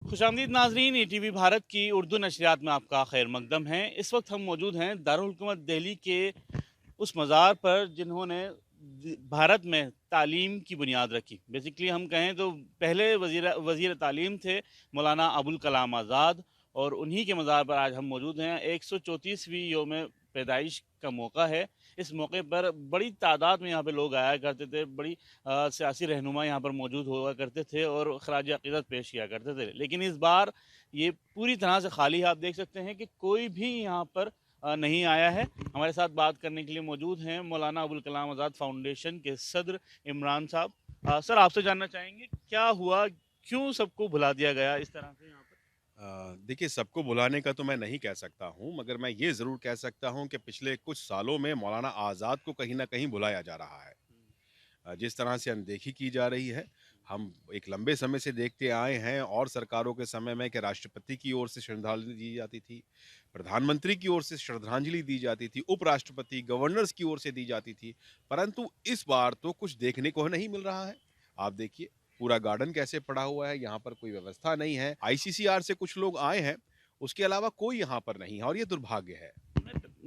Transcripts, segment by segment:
खुशामदीद नाजरीन, ईटीवी भारत की उर्दू नशरियात में आपका खैर मकदम है। इस वक्त हम मौजूद हैं दारुल हुकूमत दिल्ली के उस मज़ार पर जिन्होंने भारत में तालीम की बुनियाद रखी। बेसिकली हम कहें तो पहले वज़ीर तालीम थे मौलाना अबुल कलाम आज़ाद, और उन्हीं के मज़ार पर आज हम मौजूद हैं। 134वीं योम पैदाइश का मौका है। इस मौके पर बड़ी तादाद में यहाँ पे लोग आया करते थे, बड़ी सियासी रहनुमा यहाँ पर मौजूद हुआ करते थे और खराज अक़ीदत पेश किया करते थे। लेकिन इस बार ये पूरी तरह से खाली है। आप देख सकते हैं कि कोई भी यहाँ पर नहीं आया है। हमारे साथ बात करने के लिए मौजूद हैं मौलाना अबुल कलाम आज़ाद फाउंडेशन के सदर इमरान साहब। सर, आपसे जानना चाहेंगे क्या हुआ, क्यों सबको भुला दिया गया इस तरह से यहाँ पर? देखिए, सबको बुलाने का तो मैं नहीं कह सकता हूँ, मगर मैं ये ज़रूर कह सकता हूँ कि पिछले कुछ सालों में मौलाना आज़ाद को कहीं न कहीं बुलाया जा रहा है। जिस तरह से अनदेखी की जा रही है, हम एक लंबे समय से देखते आए हैं और सरकारों के समय में कि राष्ट्रपति की ओर से श्रद्धांजलि दी जाती थी, प्रधानमंत्री की ओर से श्रद्धांजलि दी जाती थी, उपराष्ट्रपति, गवर्नर्स की ओर से दी जाती थी, परंतु इस बार तो कुछ देखने को नहीं मिल रहा है। आप देखिए, पूरा गार्डन कैसे पड़ा हुआ है, यहाँ पर कोई व्यवस्था नहीं है। आईसीसीआर से कुछ लोग आए हैं, उसके अलावा कोई यहाँ पर नहीं है और ये दुर्भाग्य है।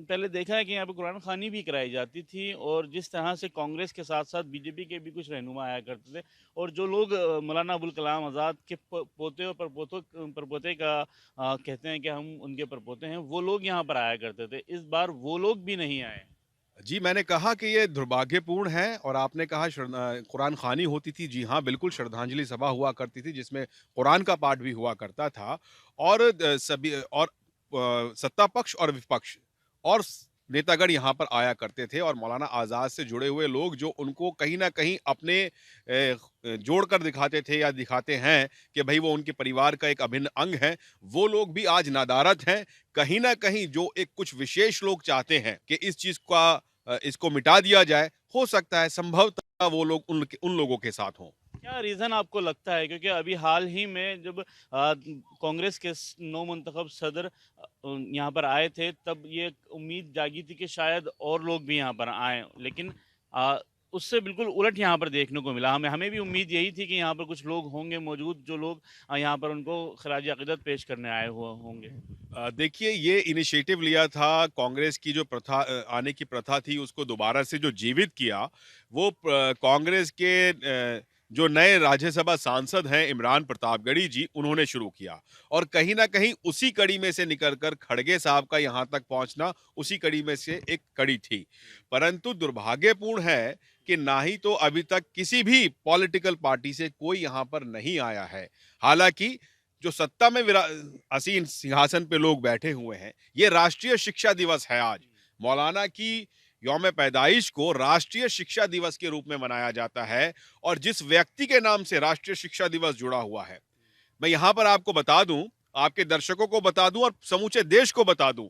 पहले देखा है कि यहाँ पे कुरान खानी भी कराई जाती थी, और जिस तरह से कांग्रेस के साथ साथ बीजेपी के भी कुछ रहनुमा आया करते थे, और जो लोग मौलाना अबुल कलाम आज़ाद के पोते और परपोते का कहते हैं कि हम उनके परपोते हैं, वो लोग यहाँ पर आया करते थे। इस बार वो लोग भी नहीं आए। जी, मैंने कहा कि ये दुर्भाग्यपूर्ण है और आपने कहा कुरान ख़ानी होती थी। जी हाँ, बिल्कुल श्रद्धांजलि सभा हुआ करती थी जिसमें कुरान का पाठ भी हुआ करता था और सभी और सत्ता पक्ष और विपक्ष और नेतागण यहाँ पर आया करते थे और मौलाना आज़ाद से जुड़े हुए लोग जो उनको कहीं न कहीं अपने जोड़कर दिखाते थे या दिखाते हैं कि भई वो उनके परिवार का एक अभिन्न अंग है, वो लोग भी आज नदारद हैं। कहीं न कहीं जो एक कुछ विशेष लोग चाहते हैं कि इस चीज़ का इसको मिटा दिया जाए, हो सकता है संभवतः वो लोग उन लोगों के साथ हों। क्या रीज़न आपको लगता है? क्योंकि अभी हाल ही में जब कांग्रेस के नौ मुंतखब सदर यहाँ पर आए थे, तब ये उम्मीद जागी थी कि शायद और लोग भी यहाँ पर आएँ। लेकिन अ, उससे बिल्कुल उलट यहाँ पर देखने को मिला। हमें हमें भी उम्मीद यही थी कि यहाँ पर कुछ लोग होंगे मौजूद, जो लोग यहाँ पर उनको खराज अक़ीदत पेश करने आए हुए होंगे। देखिए ये इनिशिएटिव लिया था कांग्रेस की जो आने की प्रथा थी उसको दोबारा से जो जीवित किया, वो कांग्रेस के जो नए राज्यसभा सांसद हैं इमरान प्रतापगढ़ी जी, उन्होंने शुरू किया और कहीं न कहीं उसी कड़ी में से निकल कर खड़गे साहब का यहाँ तक पहुँचना उसी कड़ी में से एक कड़ी थी। परंतु दुर्भाग्यपूर्ण है कि ना ही तो अभी तक किसी भी पॉलिटिकल पार्टी से कोई यहाँ पर नहीं आया है। हालाँकि जो सत्ता में आसीन सिंहासन पे लोग बैठे हुए हैं, ये राष्ट्रीय शिक्षा दिवस है आज। मौलाना की यौम पैदाइश को राष्ट्रीय शिक्षा दिवस के रूप में मनाया जाता है और जिस व्यक्ति के नाम से राष्ट्रीय शिक्षा दिवस जुड़ा हुआ है, मैं यहाँ पर आपको बता दूं, आपके दर्शकों को बता दूं और समूचे देश को बता दूं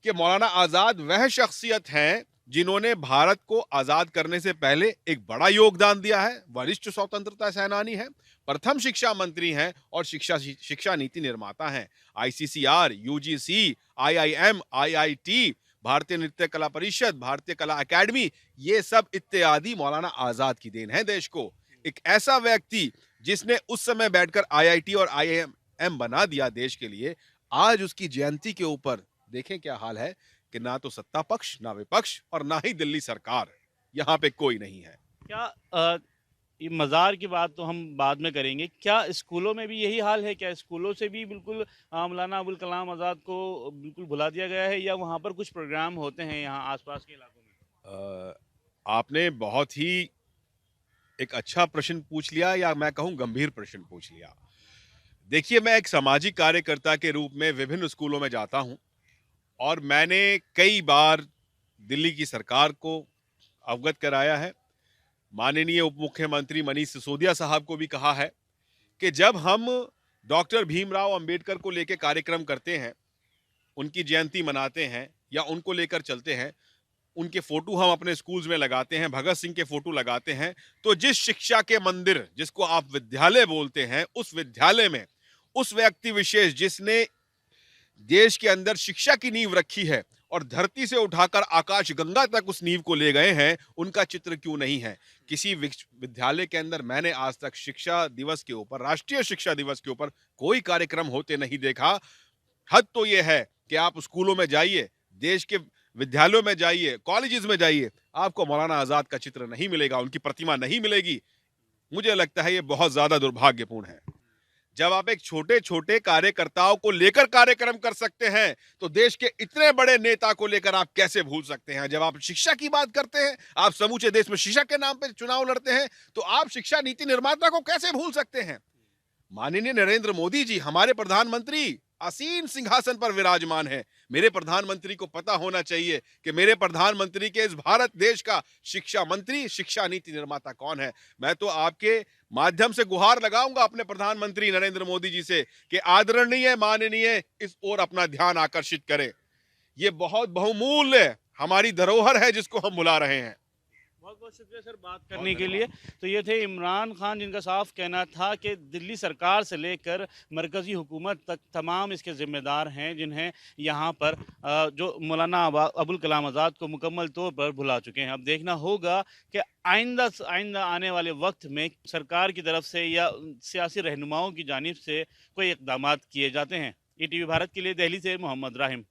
कि मौलाना आजाद वह शख्सियत हैं जिन्होंने भारत को आजाद करने से पहले एक बड़ा योगदान दिया है, वरिष्ठ स्वतंत्रता सेनानी हैं, प्रथम शिक्षा मंत्री हैं और शिक्षा नीति निर्माता हैं। आईसीसीआर, यूजीसी, आईआईएम, आईआईटी, भारतीय नृत्य कला परिषद, भारतीय कला अकादमी, ये सब इत्यादि मौलाना आजाद की देन है देश को। एक ऐसा व्यक्ति जिसने उस समय बैठकर आईआईटी और आईआईएम बना दिया देश के लिए, आज उसकी जयंती के ऊपर देखें क्या हाल है कि ना तो सत्ता पक्ष, ना विपक्ष और ना ही दिल्ली सरकार, यहाँ पे कोई नहीं है। क्या ये मज़ार की बात तो हम बाद में करेंगे। क्या स्कूलों में भी यही हाल है? क्या स्कूलों से भी बिल्कुल मौलाना अबुल कलाम आज़ाद को बिल्कुल भुला दिया गया है, या वहाँ पर कुछ प्रोग्राम होते हैं यहाँ आस-पास के इलाकों में? अ, आपने बहुत ही एक अच्छा प्रश्न पूछ लिया या मैं कहूँ गंभीर प्रश्न पूछ लिया। देखिए, मैं एक सामाजिक कार्यकर्ता के रूप में विभिन्न स्कूलों में जाता हूँ और मैंने कई बार दिल्ली की सरकार को अवगत कराया है। माननीय उप मुख्यमंत्री मनीष सिसोदिया साहब को भी कहा है कि जब हम डॉक्टर भीमराव अंबेडकर को लेके कार्यक्रम करते हैं, उनकी जयंती मनाते हैं या उनको लेकर चलते हैं, उनके फोटो हम अपने स्कूल्स में लगाते हैं, भगत सिंह के फोटो लगाते हैं, तो जिस शिक्षा के मंदिर जिसको आप विद्यालय बोलते हैं, उस विद्यालय में उस व्यक्ति विशेष जिसने देश के अंदर शिक्षा की नींव रखी है, और धरती से उठाकर आकाश गंगा तक उस नींव को ले गए हैं, उनका चित्र क्यों नहीं है? किसी विद्यालय के अंदर मैंने आज तक शिक्षा दिवस के ऊपर, राष्ट्रीय शिक्षा दिवस के ऊपर कोई कार्यक्रम होते नहीं देखा। हद तो यह है कि आप स्कूलों में जाइए, देश के विद्यालयों में जाइए, कॉलेजेस में जाइए, आपको मौलाना आजाद का चित्र नहीं मिलेगा, उनकी प्रतिमा नहीं मिलेगी। मुझे लगता है ये बहुत ज्यादा दुर्भाग्यपूर्ण है। जब आप एक छोटे छोटे कार्यकर्ताओं को लेकर कार्यक्रम कर सकते हैं, तो देश के इतने बड़े नेता को लेकर आप कैसे भूल सकते हैं? जब आप शिक्षा की बात करते हैं, आप समूचे देश में शिक्षा के नाम पर चुनाव लड़ते हैं, तो आप शिक्षा नीति निर्माता को कैसे भूल सकते हैं? माननीय नरेंद्र मोदी जी हमारे प्रधानमंत्री आसीन सिंहासन पर विराजमान है। मेरे प्रधानमंत्री को पता होना चाहिए कि मेरे प्रधानमंत्री के इस भारत देश का शिक्षा मंत्री, शिक्षा नीति निर्माता कौन है। मैं तो आपके माध्यम से गुहार लगाऊंगा अपने प्रधानमंत्री नरेंद्र मोदी जी से कि आदरणीय, माननीय, इस ओर अपना ध्यान आकर्षित करें। ये बहुत बहुमूल्य हमारी धरोहर है जिसको हम बुला रहे हैं। बहुत बहुत शुक्रिया सर बात करने के लिए। तो ये थे इमरान खान, जिनका साफ कहना था कि दिल्ली सरकार से लेकर मरकज़ी हुकूमत तक तमाम इसके ज़िम्मेदार हैं, जिन्हें यहाँ पर जो मौलाना अबुल कलाम आज़ाद को मुकम्मल तौर पर भुला चुके हैं। अब देखना होगा कि आइंदा आने वाले वक्त में सरकार की तरफ से या सियासी रहनुमाओं की जानिब से कोई इक़दामात किए जाते हैं। ईटीवी भारत के लिए दिल्ली से मोहम्मद राहिम।